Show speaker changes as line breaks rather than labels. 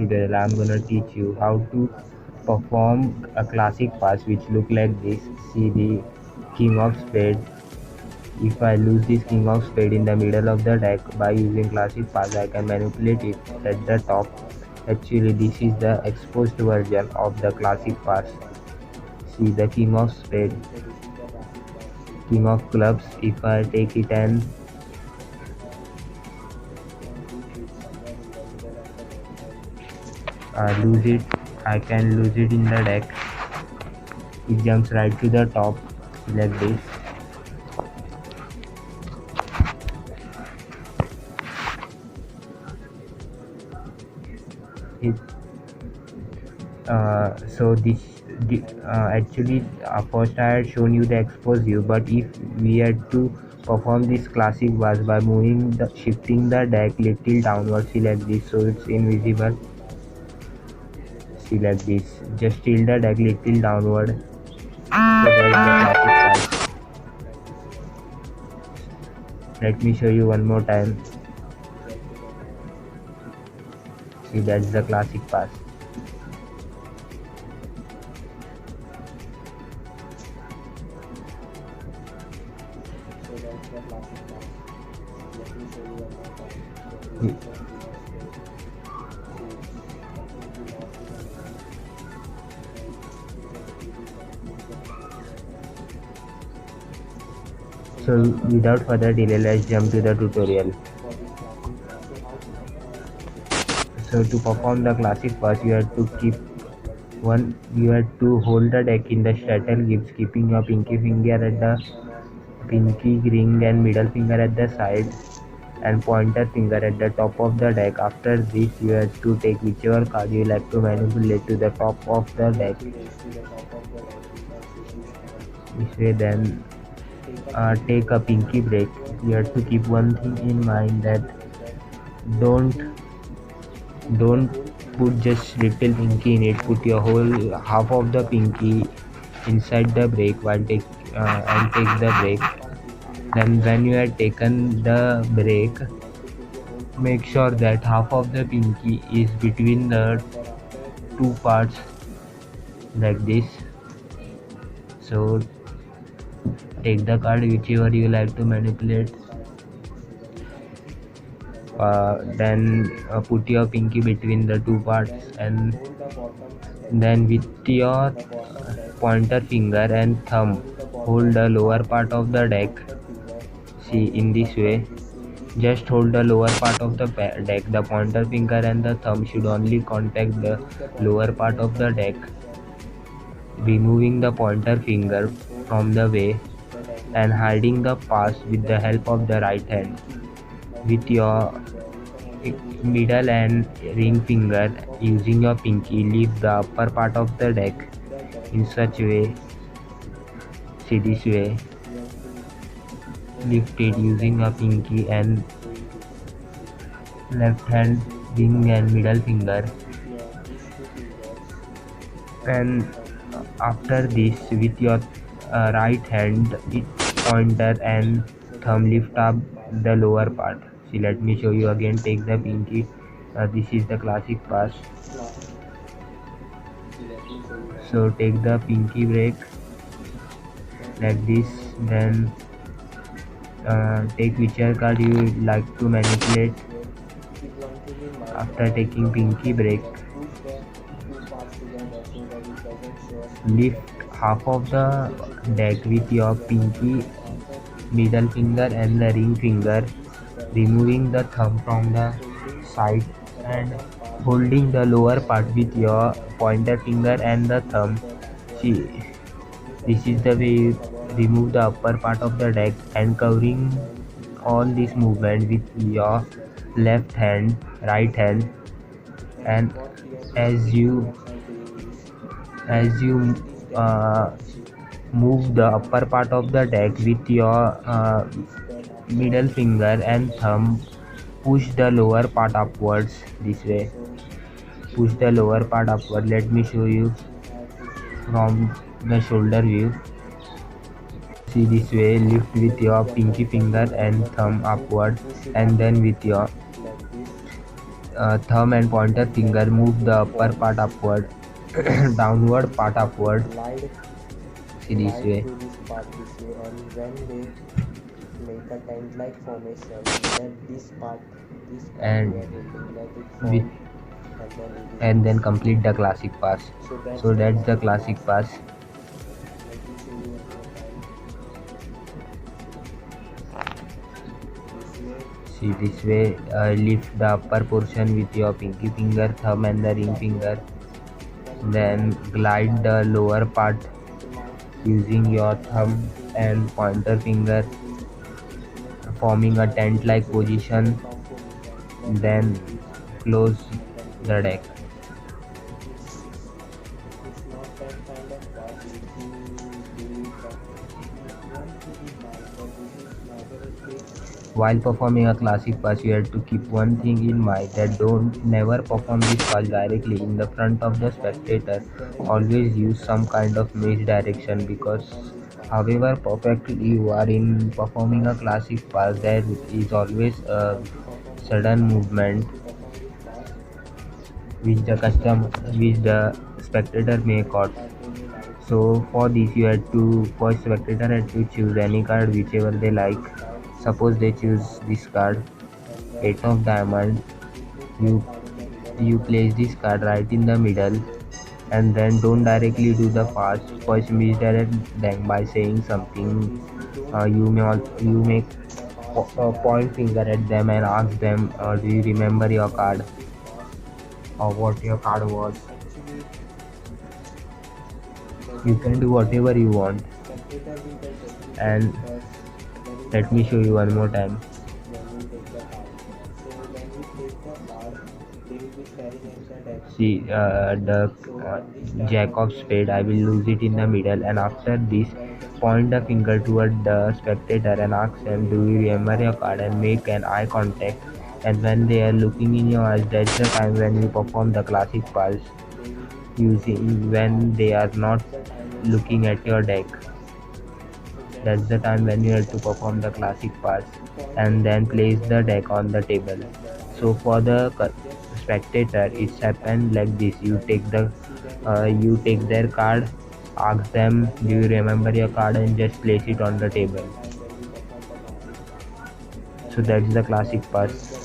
tutorial I'm gonna teach you how to perform a classic pass which look like this. See the king of spade. If I lose this king of spade in the middle of the deck by using classic pass, I can manipulate it at the top. Actually, this is the exposed version of the classic pass. See the king of spade, king of clubs. If I take it and lose it, I can lose it in the deck. It jumps right to the top like this. It so this actually first I had shown you the expose view, but if we had to perform this classic was by shifting the deck little downwards, see like this, so it's invisible. See like this, just tilt the deck little downward, so that's the classic pass. Let me show you one more time. See, that's the classic pass. So without further delay, let's jump to the tutorial. So to perform the classic pass, you have to hold the deck in the shuttle grips, keeping your pinky ring and middle finger at the side and pointer finger at the top of the deck. After this, you have to take whichever card you like to manipulate to the top of the deck. This way, then take a pinky break. You have to keep one thing in mind, that don't put just little pinky in it. Put your whole half of the pinky inside the break while take the break. Then when you have taken the break, make sure that half of the pinky is between the two parts like this. So take the card whichever you like to manipulate. Then put your pinky between the two parts, and then with your pointer finger and thumb hold the lower part of the deck. See, in this way, just hold the lower part of the deck. The pointer finger and the thumb should only contact the lower part of the deck, removing the pointer finger from the way and hiding the pass with the help of the right hand. With your middle and ring finger using your pinky, lift the upper part of the deck in such way. See, this way, lift it using a pinky and left hand ring and middle finger. And after this, with your right hand, pointer and thumb, lift up the lower part. See, let me show you again. Take the pinky. This is the classic pass. So take the pinky break like this. Then take whichever card you like to manipulate. After taking pinky break, lift half of the deck with your pinky, middle finger and the ring finger, removing the thumb from the side and holding the lower part with your pointer finger and the thumb. See, this is the way you remove the upper part of the deck, and covering all this movement with your left hand, right hand, and as you move the upper part of the deck with your middle finger and thumb, push the lower part upwards. This way, push the lower part upward. Let me show you from the shoulder view. See, this way, lift with your pinky finger and thumb upward, and then with your thumb and pointer finger move the upper part upward, downward part upward. See this way.
Glide through this part this way, and when they make a tent-like formation, let this part
And
we are holding, let it
with
fall, and then
and
release
then
this.
complete the classic pass.
So that's
So
the
that's the
classic
classic
pass.
pass.
Let me show you one more time. This way,
See this way. Lift the upper portion with your pinky finger, thumb, and the ring finger. Then glide the lower part using your thumb and pointer finger, forming a tent-like position. Then close the deck.
it's not that kind of pass which you do
While performing a classic pass, you have to keep one thing in mind, that don't never perform this pass directly in the front of the spectator. Always use some kind of misdirection, because however perfectly you are in performing a classic pass, there is always a sudden movement which the spectator may caught. So for this, you had to first spectator had to choose any card whichever they like. Suppose they choose this card, eight of diamond. You you place this card right in the middle, and then don't directly do the fast. First misdirect them by saying something. You make point finger at them and ask them, do you remember your card or what your card was? You can do whatever you want.
spectator will get
And
definitely because there is
let me show you one more time.
when you take the card. So when you take the card, they will be staring at the deck.
See the
So
uh,
at this time
jack
when
of
you are
spade. I will lose it in the middle, and after this, point the finger toward the spectator and ask them, do you remember your card, and make an eye contact. And when they are looking in your eyes, that's the time when you perform the classic pass,
they will be
using when they are not
the time when you
looking at your deck.
so
That's the time when you have to perform the classic pass, and then place the deck on the table. So for the spectator, it's happened like this. You take their card, ask them, do you remember your card, and just place it on the table. So that's the classic pass.